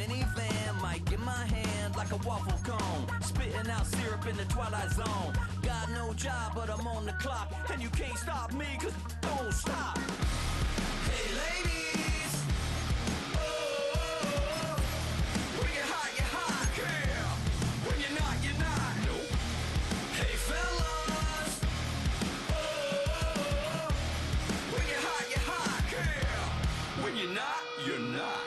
minivan, mic in my hand like a waffle cone, spitting out syrup in the twilight zone. Got no job, but I'm on the clock, and you can't stop me, cause don't stop. Hey ladies, oh, when you're hot, yeah. When you're not, you're not. Nope. Hey fellas, oh, when you're hot, yeah. When you're not, you're not.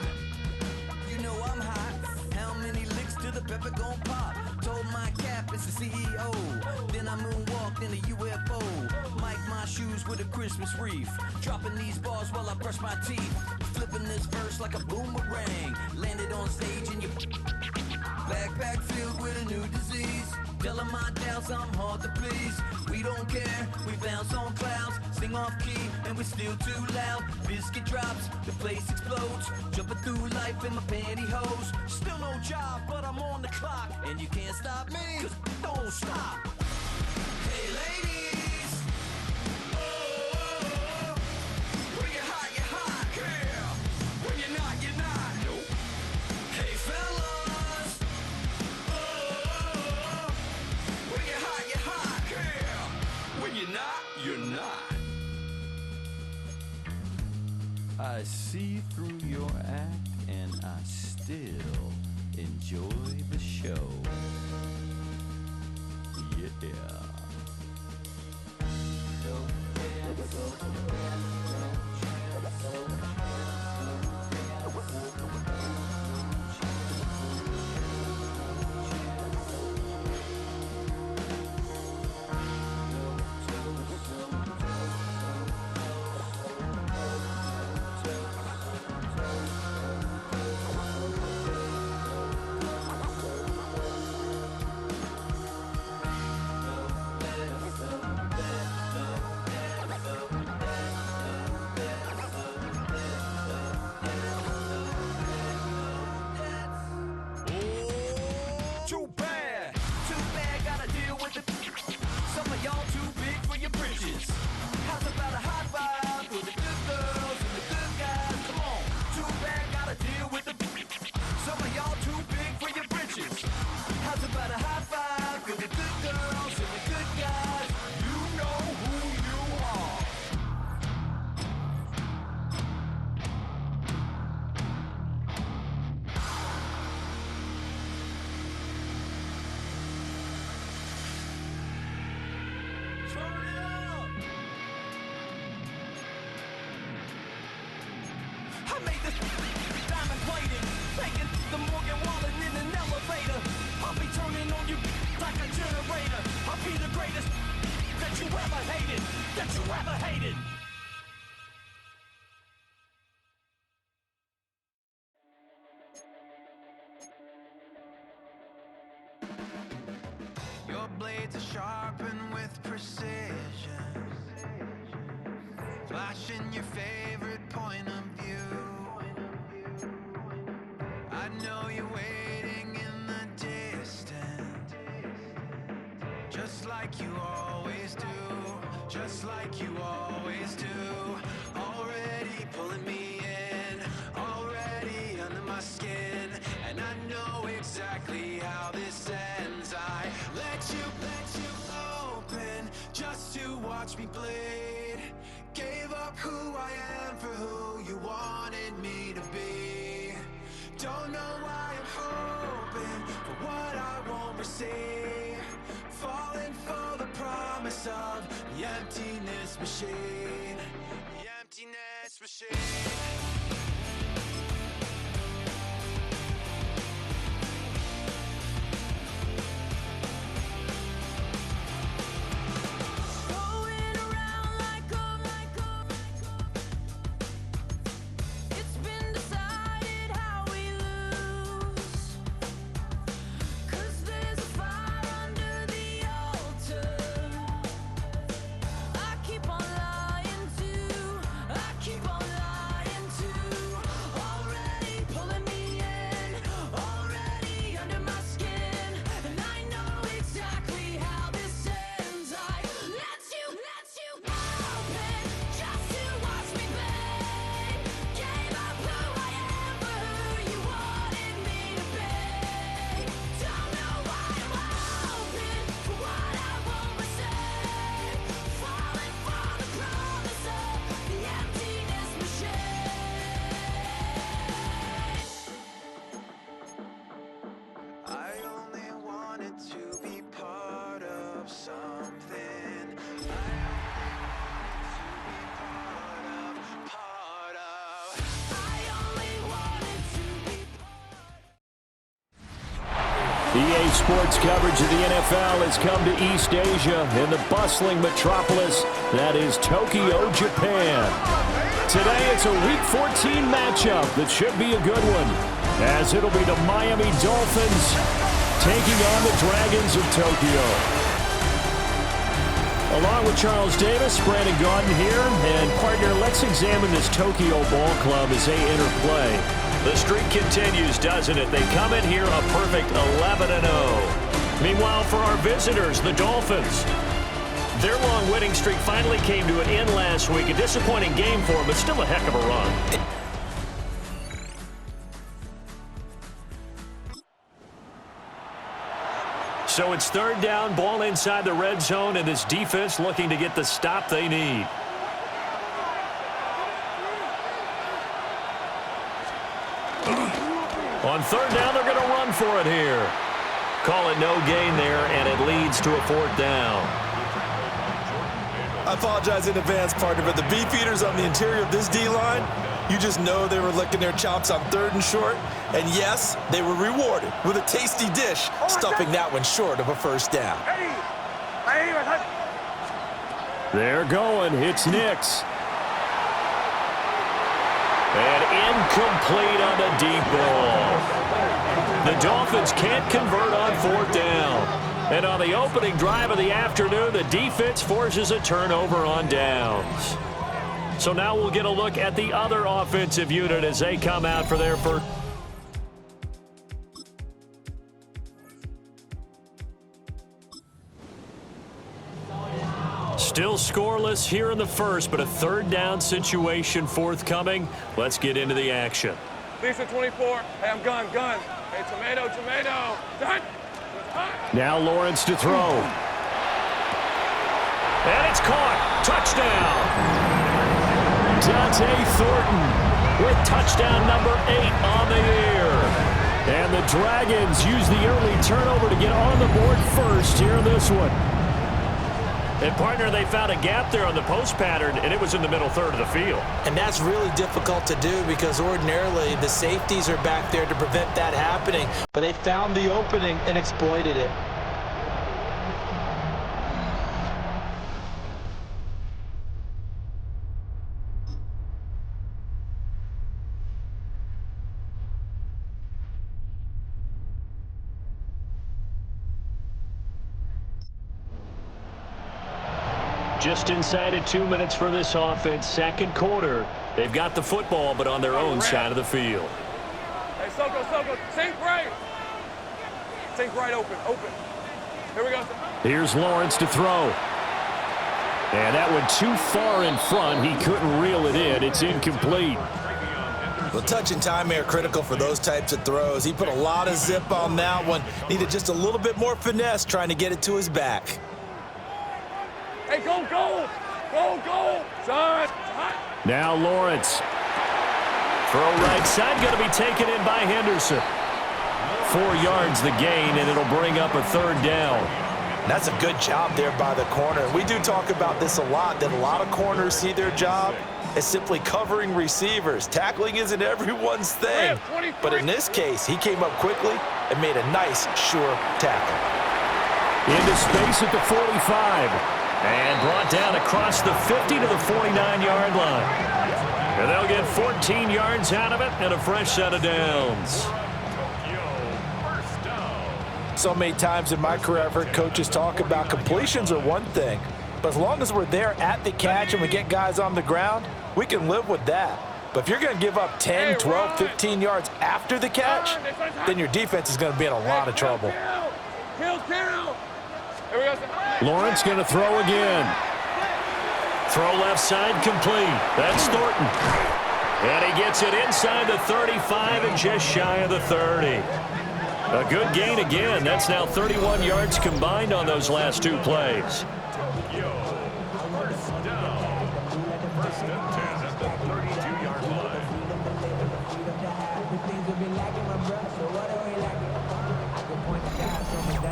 You know I'm hot. How many licks till the pepper gon' pop? Told my cap it's the CEO. Then I moonwalked in a UFO. Mic my shoes with a Christmas wreath. Dropping these bars while I brush my teeth. Flipping this verse like a boomerang. Landed on stage in your backpack filled with a new disease. Telling my doubts I'm hard to please. We don't care, we bounce on clouds. Sing off key and we're still too loud. Biscuit drops, the place explodes. Jumping through life in my pantyhose. Still no job, but I'm on the clock, and you can't stop me, cause don't stop. Hey ladies, oh, when you're hot, yeah. When you're not, you're not. Nope. Hey fellas, oh, when you're hot, yeah. When you're not, you're not. I see through your act, and I still enjoy the show. Yeah. Your blades are sharpened with precision, flashing your favorite point of view. I know you're waiting in the distance, just like you always do, just like you always do. Already pulling me in, already under my skin, and I know exactly how this ends. I let you open just to watch me bleed. Gave up who I am for who you wanted me to be. Don't know why I'm hoping for what I won't receive. Falling for the promise of the emptiness machine. The emptiness machine. Keep on lying EA Sports coverage of the NFL has come to East Asia in the bustling metropolis that is Tokyo, Japan. Today it's a Week 14 matchup that should be a good one, as it'll be the Miami Dolphins taking on the Dragons of Tokyo. Along with Charles Davis, Brandon Gaudin here, and partner, let's examine this Tokyo ball club as they enter play. The streak continues, doesn't it? They come in here a perfect 11-0. Meanwhile, for our visitors, the Dolphins, their long winning streak finally came to an end last week. A disappointing game for them, but still a heck of a run. So it's third down, ball inside the red zone, and this defense looking to get the stop they need. On third down, they're going to run for it here. Call it no gain there, and it leads to a fourth down. I apologize in advance, partner, but the beef eaters on the interior of this D-line, you just know they were licking their chops on third and short. And yes, they were rewarded with a tasty dish, stuffing that one short of a first down. They're going. It's Nix. And incomplete on the deep ball. The Dolphins can't convert on fourth down. And on the opening drive of the afternoon, the defense forces a turnover on downs. So now we'll get a look at the other offensive unit as they come out for their first. Still scoreless here in the first, but a third down situation forthcoming. Let's get into the action. Lisa 24. Hey, I'm gun. Hey, tomato. Done. Now Lawrence to throw. And it's caught. Touchdown. Dante Thornton with touchdown number 8 on the year. And the Dragons use the early turnover to get on the board first here in this one. And, partner, they found a gap there on the post pattern, and it was in the middle third of the field. And that's really difficult to do because ordinarily the safeties are back there to prevent that happening. But they found the opening and exploited it. Just inside of 2 minutes for this offense. Second quarter. They've got the football, but on their own side of the field. Hey, Soko. Sink right open. Here we go. Here's Lawrence to throw. And that one too far in front. He couldn't reel it in. It's incomplete. Well, touch and timing are critical for those types of throws. He put a lot of zip on that one. Needed just a little bit more finesse trying to get it to his back. Hey, go, son. Now Lawrence. Throw right side, going to be taken in by Henderson. 4 yards the gain, and it'll bring up a third down. That's a good job there by the corner. We do talk about this a lot, that a lot of corners see their job as simply covering receivers. Tackling isn't everyone's thing. But in this case, he came up quickly and made a nice, sure tackle. Into space at the 45. And brought down across the 50 to the 49-yard line. And they'll get 14 yards out of it and a fresh set of downs. So many times in my career, I've heard coaches talk about completions are one thing. But as long as we're there at the catch and we get guys on the ground, we can live with that. But if you're going to give up 10, 12, 15 yards after the catch, then your defense is going to be in a lot of trouble. Kill. Lawrence going to throw again. Throw left side complete. That's Thornton. And he gets it inside the 35 and just shy of the 30. A good gain again. That's now 31 yards combined on those last 2 plays.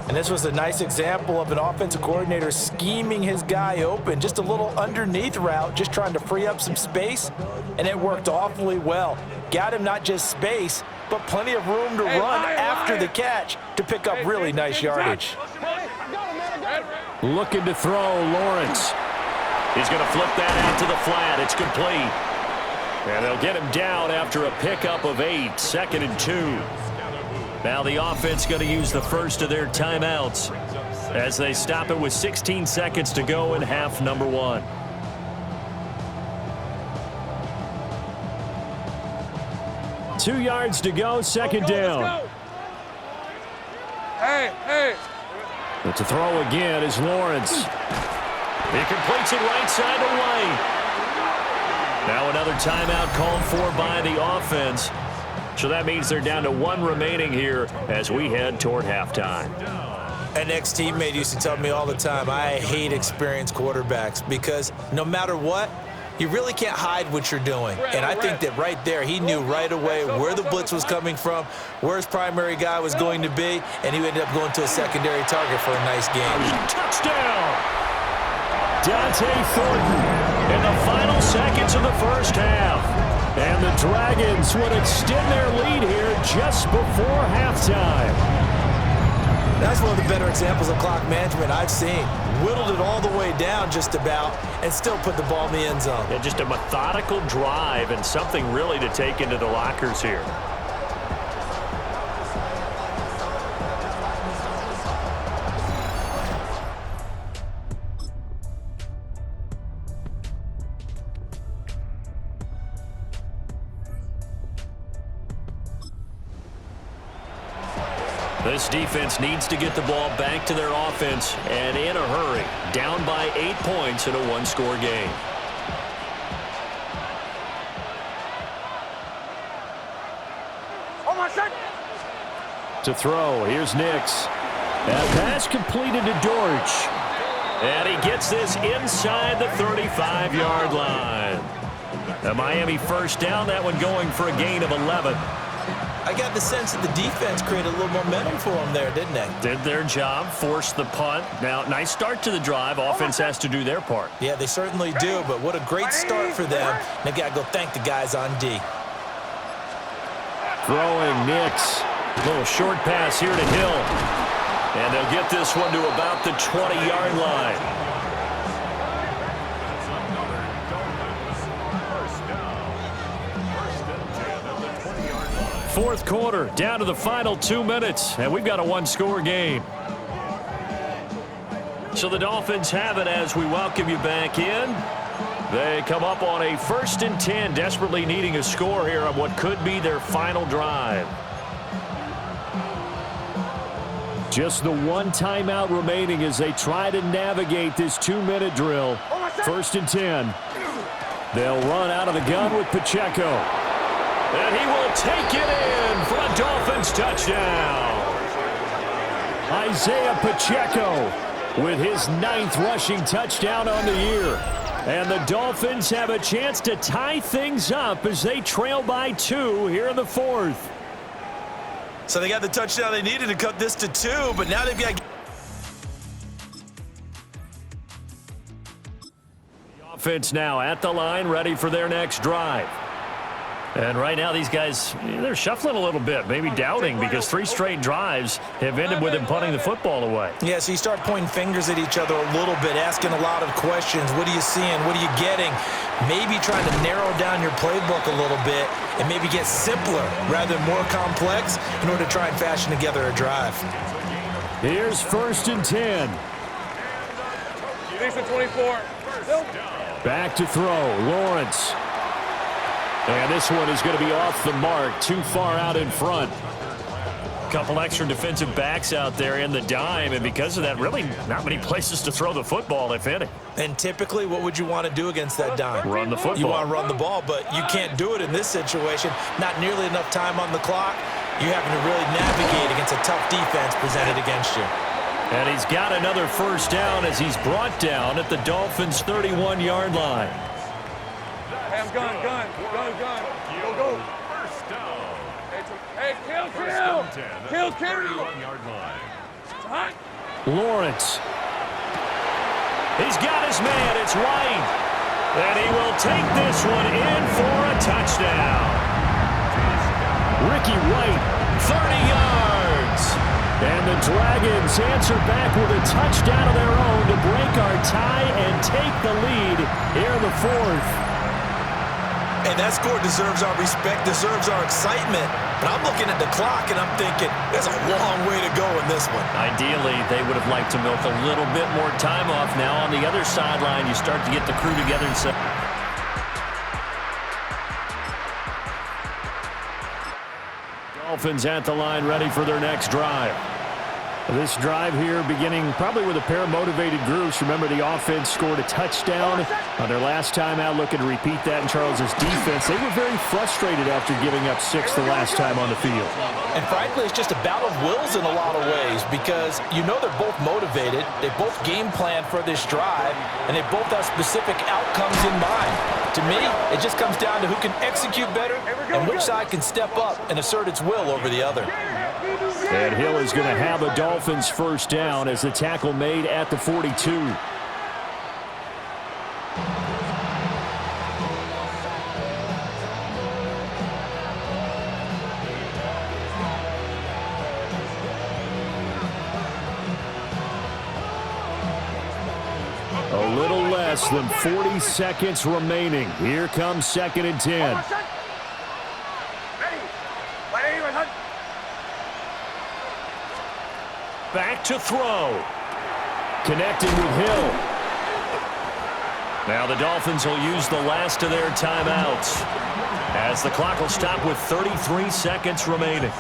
And this was a nice example of an offensive coordinator scheming his guy open. Just a little underneath route, just trying to free up some space. and it worked awfully well. Got him not just space, but plenty of room to run after the catch to pick up really nice yardage. Looking to throw, Lawrence. He's going to flip that out to the flat. It's complete. And they'll get him down after a pickup of 8, 2nd and 2. Now the offense going to use the first of their timeouts as they stop it with 16 seconds to go in half number 1. Two yards to go, second down. Hey. But to throw again is Lawrence. He completes it right side to White. Now another timeout called for by the offense. So that means they're down to 1 remaining here as we head toward halftime. An ex-teammate used to tell me all the time, I hate experienced quarterbacks because no matter what, you really can't hide what you're doing. And I think that right there, he knew right away where the blitz was coming from, where his primary guy was going to be, and he ended up going to a secondary target for a nice game. Touchdown! Dante Thornton in the final seconds of the first half. And the Dragons would extend their lead here just before halftime. That's one of the better examples of clock management I've seen. Whittled it all the way down just about and still put the ball in the end zone. Yeah, just a methodical drive and something really to take into the lockers here. This defense needs to get the ball back to their offense, and in a hurry. Down by 8 points in a 1-score game. To throw, here's Nix. That pass completed to Dortch. And he gets this inside the 35-yard line. A Miami first down, that one going for a gain of 11. I got the sense that the defense created a little momentum for them there, didn't they? Did their job, forced the punt. Now, nice start to the drive. Offense has to do their part. Yeah, they certainly do, but what a great start for them. They've got to go thank the guys on D. Throwing Nix. Little short pass here to Hill. And they'll get this one to about the 20-yard line. Fourth quarter, down to the final 2 minutes, and we've got a 1-score game. So the Dolphins have it as we welcome you back in. They come up on a 1st and 10, desperately needing a score here on what could be their final drive. Just the one timeout remaining as they try to navigate this 2-minute drill. 1st and 10. They'll run out of the gun with Pacheco. And he will take it in for a Dolphins touchdown. Isaiah Pacheco with his 9th rushing touchdown on the year. And the Dolphins have a chance to tie things up as they trail by 2 here in the 4th. So they got the touchdown they needed to cut this to 2, but now they've got... The offense now at the line, ready for their next drive. And right now these guys, they're shuffling a little bit, maybe doubting, because 3 straight drives have ended with them punting the football away. Yeah, so you start pointing fingers at each other a little bit, asking a lot of questions. What are you seeing? What are you getting? Maybe trying to narrow down your playbook a little bit and maybe get simpler rather than more complex in order to try and fashion together a drive. Here's 1st and 10. Decent 24. Back to throw, Lawrence. And this one is going to be off the mark, too far out in front. Couple extra defensive backs out there in the dime, and because of that, really not many places to throw the football, if any. And typically, what would you want to do against that dime? Run the football. You want to run the ball, but you can't do it in this situation. Not nearly enough time on the clock. You're having to really navigate against a tough defense presented against you. And he's got another first down as he's brought down at the Dolphins' 31-yard line. Hey, I'm gun. Go. First down. Hey, kill. Lawrence. He's got his man. It's White. And he will take this one in for a touchdown. Ricky White, 30 yards. And the Dragons answer back with a touchdown of their own to break our tie and take the lead here in the fourth. And that score deserves our respect, deserves our excitement. But I'm looking at the clock and I'm thinking, there's a long way to go in this one. Ideally, they would have liked to milk a little bit more time off. Now on the other sideline, you start to get the crew together and say, Dolphins at the line, ready for their next drive. This drive here beginning probably with a pair of motivated groups. Remember, the offense scored a touchdown on their last time out, looking to repeat that in Charles's defense. They were very frustrated after giving up 6 the last time on the field. And frankly, it's just a battle of wills in a lot of ways because you know they're both motivated, they both game plan for this drive, and they both have specific outcomes in mind. To me, it just comes down to who can execute better and which side can step up and assert its will over the other. And Hill is going to have a Dolphins first down as the tackle made at the 42. A little less than 40 seconds remaining. Here comes 2nd and 10. Back to throw. Connecting with Hill. Now the Dolphins will use the last of their timeouts as the clock will stop with 33 seconds remaining.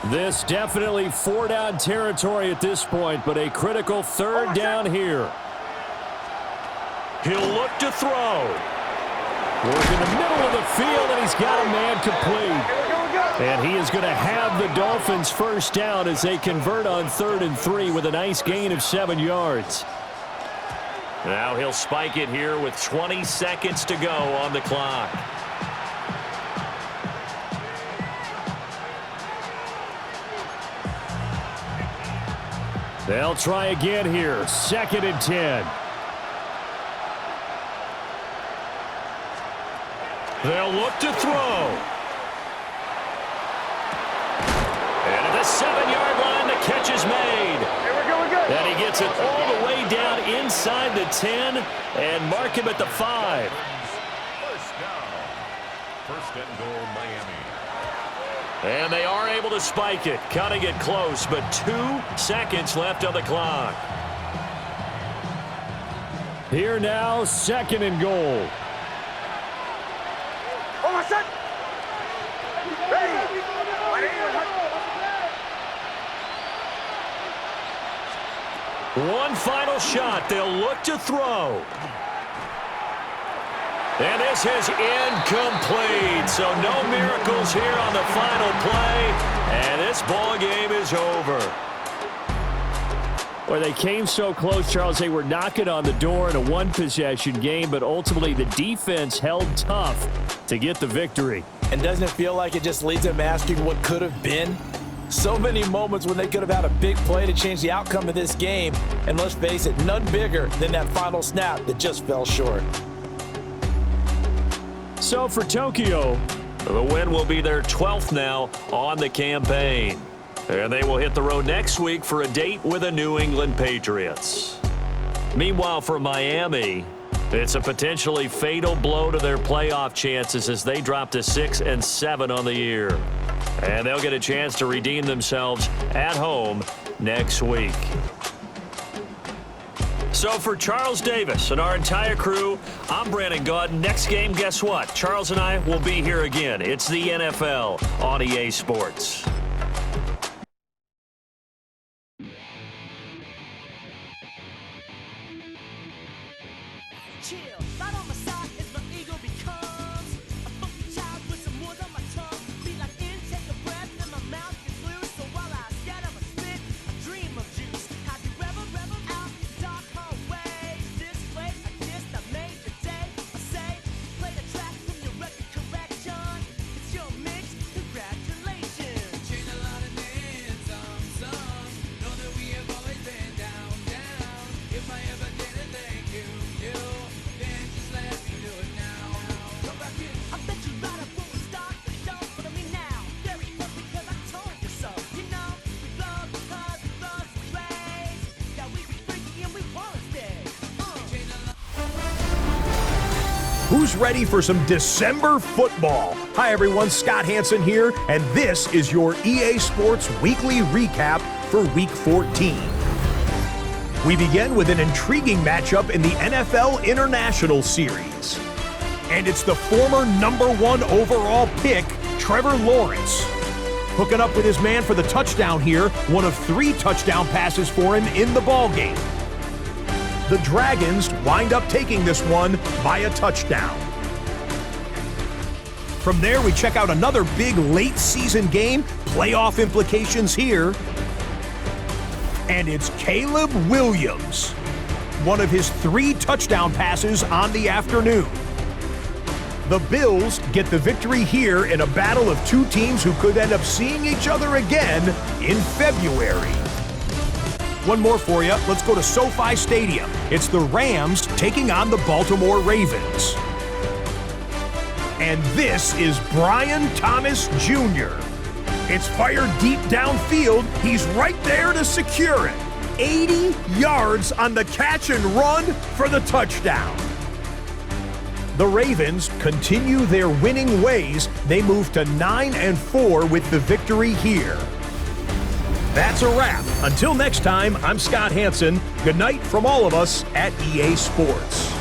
This definitely 4-down territory at this point, but a critical 3rd down here. He'll look to throw. Work in the middle of the field, and he's got a man complete. And he is going to have the Dolphins first down as they convert on 3rd and 3 with a nice gain of 7 yards. Now he'll spike it here with 20 seconds to go on the clock. They'll try again here. 2nd and 10. They'll look to throw. And at the 7-yard line, the catch is made. We're good. And he gets it all the way down inside the 10 and mark him at the 5. First down. First and goal, Miami. And they are able to spike it, cutting it close, but 2 seconds left on the clock. Here now, 2nd and goal. One final shot. They'll look to throw. And this is incomplete. So no miracles here on the final play. And this ball game is over. Well, they came so close, Charles. They were knocking on the door in a one-possession game, but ultimately the defense held tough to get the victory. And doesn't it feel like it just leads them asking what could have been? So many moments when they could have had a big play to change the outcome of this game. And let's face it, none bigger than that final snap that just fell short. So for Tokyo, the win will be their 12th now on the campaign. And they will hit the road next week for a date with the New England Patriots. Meanwhile, for Miami, it's a potentially fatal blow to their playoff chances as they drop to 6-7 on the year. And they'll get a chance to redeem themselves at home next week. So for Charles Davis and our entire crew, I'm Brandon Gaudin. Next game, guess what? Charles and I will be here again. It's the NFL on EA Sports. Who's ready for some December football? Hi everyone, Scott Hansen here, and this is your EA Sports Weekly Recap for Week 14. We begin with an intriguing matchup in the NFL International Series. And it's the former #1 overall pick, Trevor Lawrence, hooking up with his man for the touchdown here, one of 3 touchdown passes for him in the ballgame. The Dragons wind up taking this one by a touchdown. From there, we check out another big late-season game, playoff implications here. And it's Caleb Williams, one of his 3 touchdown passes on the afternoon. The Bills get the victory here in a battle of 2 teams who could end up seeing each other again in February. One more for you. Let's go to SoFi Stadium. It's the Rams taking on the Baltimore Ravens. And this is Brian Thomas Jr. It's fired deep downfield. He's right there to secure it. 80 yards on the catch and run for the touchdown. The Ravens continue their winning ways. They move to 9-4 with the victory here. That's a wrap. Until next time, I'm Scott Hansen. Good night from all of us at EA Sports.